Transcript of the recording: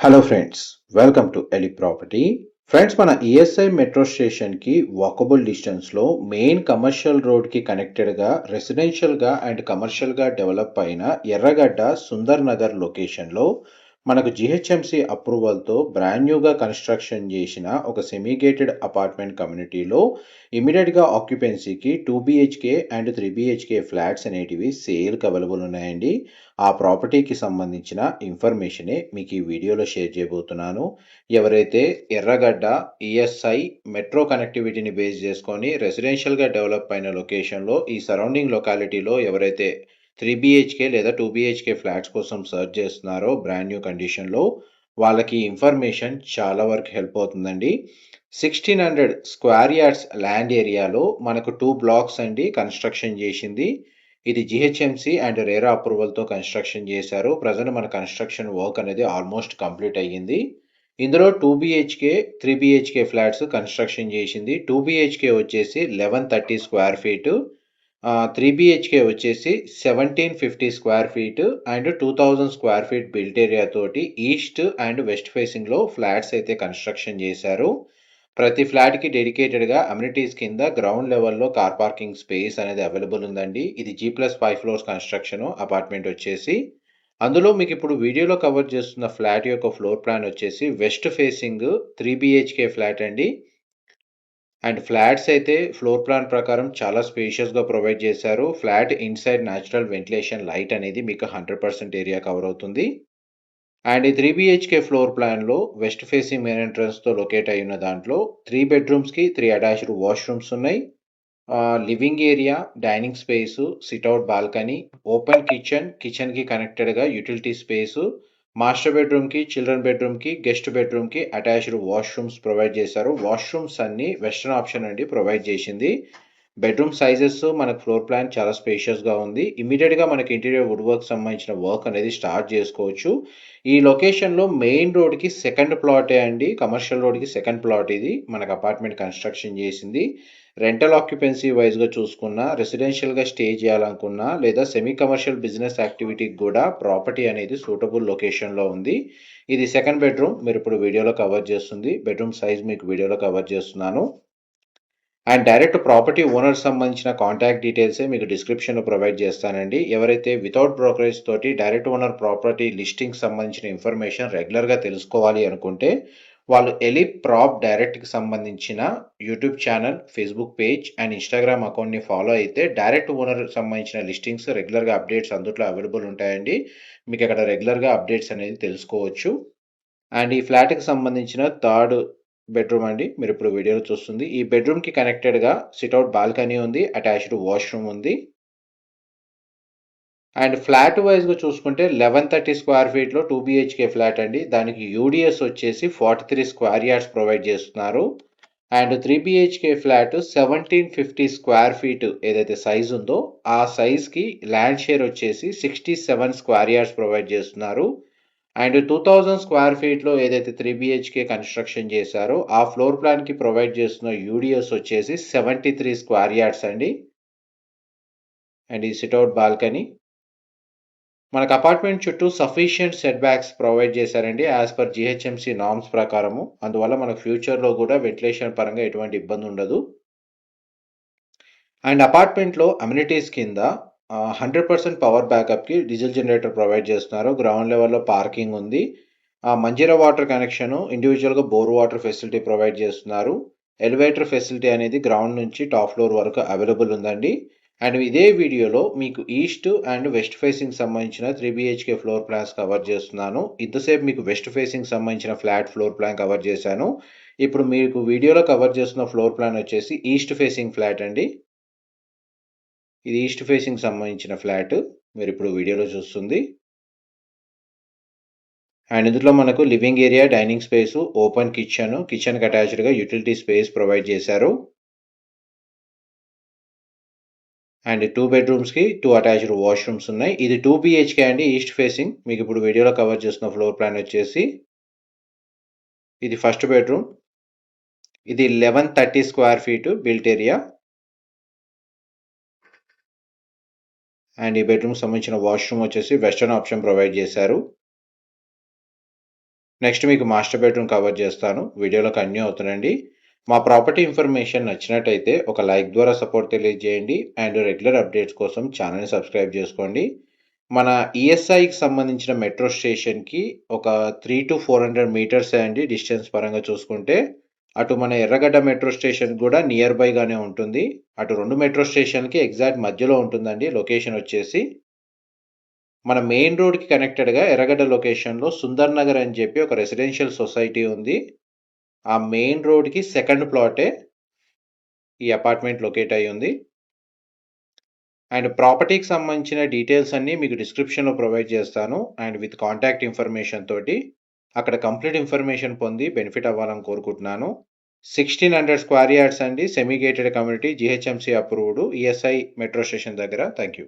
Hello friends, welcome to Eli property. Friends, మన ESI metro స్టేషన్కి walkable డిస్టెన్స్లో మెయిన్ కమర్షియల్ రోడ్కి కనెక్టెడ్గా రెసిడెన్షియల్గా అండ్ కమర్షియల్గా డెవలప్ అయిన ఎర్రగడ్డ సుందర్ నగర్ లొకేషన్లో మనకు జిహెచ్ఎంసి అప్రూవల్తో బ్రాండ్ న్యూగా కన్స్ట్రక్షన్ చేసిన ఒక సెమీ గేటెడ్ అపార్ట్మెంట్ కమ్యూనిటీలో ఇమీడియట్గా ఆక్యుపెన్సీకి 2 BHK అండ్ 3 BHK ఫ్లాట్స్ అనేటివి సేల్కి అవైలబుల్ ఉన్నాయండి. ఆ ప్రాపర్టీకి సంబంధించిన ఇన్ఫర్మేషనే మీకు ఈ వీడియోలో షేర్ చేయబోతున్నాను. ఎవరైతే ఎర్రగడ్డ ఈఎస్ఐ మెట్రో కనెక్టివిటీని బేస్ చేసుకొని రెసిడెన్షియల్గా డెవలప్ అయిన లొకేషన్లో ఈ సరౌండింగ్ లొకాలిటీలో ఎవరైతే 3 BHK లేదా 2 BHK ఫ్లాట్స్ కోసం సర్చ్ చేస్తున్నారో బ్రాండ్ న్యూ కండిషన్లో వాళ్ళకి ఇన్ఫర్మేషన్ చాలా వరకు హెల్ప్ అవుతుందండి. 1600 స్క్వేర్ యార్డ్స్ ల్యాండ్ ఏరియాలో మనకు 2 బ్లాక్స్ అండి కన్స్ట్రక్షన్ చేసింది. ఇది జిహెచ్ఎంసి అండ్ రేరా అప్రూవల్తో కన్స్ట్రక్షన్ చేశారు. ప్రజెంట్ మన కన్స్ట్రక్షన్ వర్క్ అనేది ఆల్మోస్ట్ కంప్లీట్ అయ్యింది. ఇందులో 2 BHK 3 BHK ఫ్లాట్స్ కన్స్ట్రక్షన్ చేసింది. 2 BHK వచ్చేసి 1130 స్క్వేర్ ఫీటు, 3 BHK వచ్చేసి 1750 square feet and 2000 square feet built area తోటి ఈస్ట్ అండ్ వెస్ట్ ఫేసింగ్లో ఫ్లాట్స్ అయితే కన్స్ట్రక్షన్ చేశారు. ప్రతి ఫ్లాట్కి డెడికేటెడ్గా అమ్యూనిటీస్ కింద గ్రౌండ్ లెవెల్లో కార్ పార్కింగ్ స్పేస్ అనేది అవైలబుల్ ఉందండి. ఇది G+5 ఫ్లోర్స్ కన్స్ట్రక్షన్ అపార్ట్మెంట్ వచ్చేసి. అందులో మీకు ఇప్పుడు వీడియోలో కవర్ చేస్తున్న ఫ్లాట్ యొక్క ఫ్లోర్ ప్లాన్ వచ్చేసి వెస్ట్ ఫేసింగ్ 3 BHK ఫ్లాట్ అండి. అండ్ ఫ్లాట్స్ అయితే ఫ్లోర్ ప్లాన్ ప్రకారం చాలా స్పేషియస్గా ప్రొవైడ్ చేశారు. Flat inside natural ventilation light అనేది మీకు 100% ఏరియా కవర్ అవుతుంది. అండ్ ఈ 3 BHK ఫ్లోర్ ప్లాన్లో వెస్ట్ ఫేసింగ్ మెయిన్ ఎంట్రన్స్తో లొకేట్ అయి ఉన్న దాంట్లో 3 బెడ్రూమ్స్కి 3 అటాచ్డ్ వాష్రూమ్స్ ఉన్నాయి. Living area, dining space, sit-out balcony, open కిచెన్కి కనెక్టెడ్గా యూటిలిటీ స్పేసు, మాస్టర్ బెడ్రూమ్కి, చిల్డ్రన్ బెడ్రూమ్కి, గెస్ట్ బెడ్రూమ్కి అటాచ్డ్ వాష్రూమ్స్ ప్రొవైడ్ చేశారు. వాష్రూమ్స్ అన్ని వెస్టర్న్ ఆప్షన్ అండి ప్రొవైడ్ చేసింది. బెడ్రూమ్ సైజెస్ మనకు ఫ్లోర్ ప్లాన్ చాలా స్పేషియస్గా ఉంది. ఇమీడియట్గా మనకి ఇంటీరియర్ వుడ్ వర్క్ సంబంధించిన వర్క్ అనేది స్టార్ట్ చేసుకోవచ్చు. ఈ లొకేషన్లో మెయిన్ రోడ్కి సెకండ్ ప్లాటే అండి, కమర్షియల్ రోడ్కి సెకండ్ ప్లాట్ ఇది మనకు అపార్ట్మెంట్ కన్స్ట్రక్షన్ చేసింది. రెంటల్ ఆక్యుపెన్సీ వైజ్గా చూసుకున్నా, రెసిడెన్షియల్గా స్టే చేయాలనుకున్నా లేదా సెమీ కమర్షియల్ బిజినెస్ యాక్టివిటీకి కూడా ప్రాపర్టీ అనేది సూటబుల్ లొకేషన్లో ఉంది. ఇది సెకండ్ బెడ్రూమ్ మీరు ఇప్పుడు వీడియోలో కవర్ చేస్తుంది. బెడ్రూమ్ సైజ్ మీకు వీడియోలో కవర్ చేస్తున్నాను. అండ్ డైరెక్ట్ ప్రాపర్టీ ఓనర్ సంబంధించిన కాంటాక్ట్ డీటెయిల్సే మీకు డిస్క్రిప్షన్లో ప్రొవైడ్ చేస్తానండి. ఎవరైతే వితౌట్ బ్రోకరేజ్ తోటి డైరెక్ట్ ఓనర్ ప్రాపర్టీ లిస్టింగ్ సంబంధించిన ఇన్ఫర్మేషన్ రెగ్యులర్గా తెలుసుకోవాలి అనుకుంటే వాళ్ళు ఎలి ప్రాప్ డైరెక్ట్కి సంబంధించిన YouTube channel, Facebook page and Instagram అకౌంట్ని ఫాలో అయితే డైరెక్ట్ ఓనర్ సంబంధించిన లిస్టింగ్స్ రెగ్యులర్గా అప్డేట్స్ అందులో అవైలబుల్ ఉంటాయండి. మీకు అక్కడ రెగ్యులర్గా అప్డేట్స్ అనేది తెలుసుకోవచ్చు. అండ్ ఈ ఫ్లాట్కి సంబంధించిన థర్డ్ బెడ్రూమ్ అండి మీరు ఇప్పుడు వీడియోలో చూస్తుంది. ఈ బెడ్రూమ్కి కనెక్టెడ్గా సిట్అవుట్ బాల్కనీ ఉంది, అటాచ్డ్ వాష్రూమ్ ఉంది. అండ్ ఫ్లాట్ వైజ్గా చూసుకుంటే 1130 స్క్వేర్ ఫీట్లో 2 BHK ఫ్లాట్ అండి. దానికి యూడిఎస్ వచ్చేసి 43 స్క్వేర్ యార్డ్స్ ప్రొవైడ్ చేస్తున్నారు. And 3 BHK flat 1750 square feet ఏదైతే సైజ్ ఉందో ఆ సైజ్కి ల్యాండ్ షేర్ వచ్చేసి 67 స్క్వేర్ యార్డ్స్ ప్రొవైడ్ చేస్తున్నారు. అండ్ 2000 స్క్వేర్ ఫీట్లో ఏదైతే 3 BHK కన్స్ట్రక్షన్ చేశారో ఆ ఫ్లోర్ ప్లాన్కి ప్రొవైడ్ చేస్తున్న యూడిఎస్ వచ్చేసి 73 స్క్వేర్ యార్డ్స్ అండి. అండ్ ఈ సిట్అవుట్ బాల్కనీ మనకు అపార్ట్మెంట్ చుట్టూ సఫిషియంట్ సెట్ బ్యాక్స్ ప్రొవైడ్ చేశారండి యాజ్ పర్ జిహెచ్ఎంసి నార్మ్స్ ప్రకారము. అందువల్ల మనకు ఫ్యూచర్లో కూడా వెంటిలేషన్ పరంగా ఎటువంటి ఇబ్బంది ఉండదు. అండ్ అపార్ట్మెంట్లో అమ్యూనిటీస్ కింద 100% పవర్ బ్యాకప్కి డీజిల్ జనరేటర్ ప్రొవైడ్ చేస్తున్నారు. గ్రౌండ్ లెవెల్లో పార్కింగ్ ఉంది. మంజీరా వాటర్ కనెక్షన్, ఇండివిజువల్గా బోర్ వాటర్ ఫెసిలిటీ ప్రొవైడ్ చేస్తున్నారు. ఎలివేటర్ ఫెసిలిటీ అనేది గ్రౌండ్ నుంచి టాప్ ఫ్లోర్ వరకు అవైలబుల్ ఉందండి. అండ్ ఇదే వీడియోలో మీకు ఈస్ట్ అండ్ వెస్ట్ ఫేసింగ్ సంబంధించిన 3 BHK ఫ్లోర్ ప్లాన్స్ కవర్ చేస్తున్నాను. ఇంతసేపు మీకు వెస్ట్ ఫేసింగ్ సంబంధించిన ఫ్లాట్ ఫ్లోర్ ప్లాన్ కవర్ చేశాను. ఇప్పుడు మీకు వీడియోలో కవర్ చేస్తున్న ఫ్లోర్ ప్లాన్ వచ్చేసి ఈస్ట్ ఫేసింగ్ ఫ్లాట్ అండి. ఇది ఈస్ట్ ఫేసింగ్ సంబంధించిన ఫ్లాట్ మీరు ఇప్పుడు వీడియోలో చూస్తుంది. అండ్ ఇందులో మనకు living area, dining space, open కిచెన్కి అటాచ్డ్గా యూటిలిటీ స్పేస్ ప్రొవైడ్ చేశారు. అండ్ 2 బెడ్రూమ్స్కి 2 అటాచ్డ్ వాష్రూమ్స్ ఉన్నాయి. ఇది 2 BHK అండి, ఈస్ట్ ఫేసింగ్. మీకు ఇప్పుడు వీడియోలో కవర్ చేస్తున్న ఫ్లోర్ ప్లాన్ వచ్చేసి ఇది ఫస్ట్ బెడ్రూమ్. ఇది 1130 square feet built area. And ఈ బెడ్రూమ్ సంబంధించిన వాష్రూమ్ వచ్చేసి వెస్టర్న్ ఆప్షన్ ప్రొవైడ్ చేశారు. నెక్స్ట్ మీకు మాస్టర్ బెడ్రూమ్ కవర్ చేస్తాను. వీడియోలో కంటిన్యూ అవుతుందండి. మా ప్రాపర్టీ ఇన్ఫర్మేషన్ నచ్చినట్టయితే ఒక లైక్ ద్వారా సపోర్ట్ తెలియజేయండి అండ్ రెగ్యులర్ అప్డేట్స్ కోసం ఛానల్ని సబ్స్క్రైబ్ చేసుకోండి. మన ఈఎస్ఐకి సంబంధించిన మెట్రో స్టేషన్కి ఒక 300 to 400 మీటర్స్ అండి డిస్టెన్స్ పరంగా చూసుకుంటే. అటు మన ఎర్రగడ్డ మెట్రో స్టేషన్ కూడా నియర్ బైగానే ఉంటుంది. అటు 2 మెట్రో స్టేషన్కి ఎగ్జాక్ట్ మధ్యలో ఉంటుందండి లొకేషన్ వచ్చేసి. మన మెయిన్ రోడ్‌కి కనెక్టెడ్‌గా ఎర్రగడ్డ లొకేషన్‌లో సుందర్ నగర్ అని చెప్పి ఒక రెసిడెన్షియల్ సొసైటీ ఉంది. ఆ మెయిన్ రోడ్‌కి సెకండ్ ప్లాటే ఈ అపార్ట్మెంట్ లొకేట్ అయ్యి ఉంది. అండ్ ప్రాపర్టీకి సంబంధించిన డీటెయిల్స్ అన్నీ మీకు డిస్క్రిప్షన్‌లో ప్రొవైడ్ చేస్తాను. అండ్ విత్ కాంటాక్ట్ ఇన్ఫర్మేషన్ తోటి అక్కడ కంప్లీట్ ఇన్ఫర్మేషన్ పొంది బెనిఫిట్ అవ్వాలని కోరుకుంటున్నాను. 1600 స్క్వేర్ యార్డ్స్ అండి. Semi gated community, GHMC approved, ESI metro station దగ్గర. Thank you.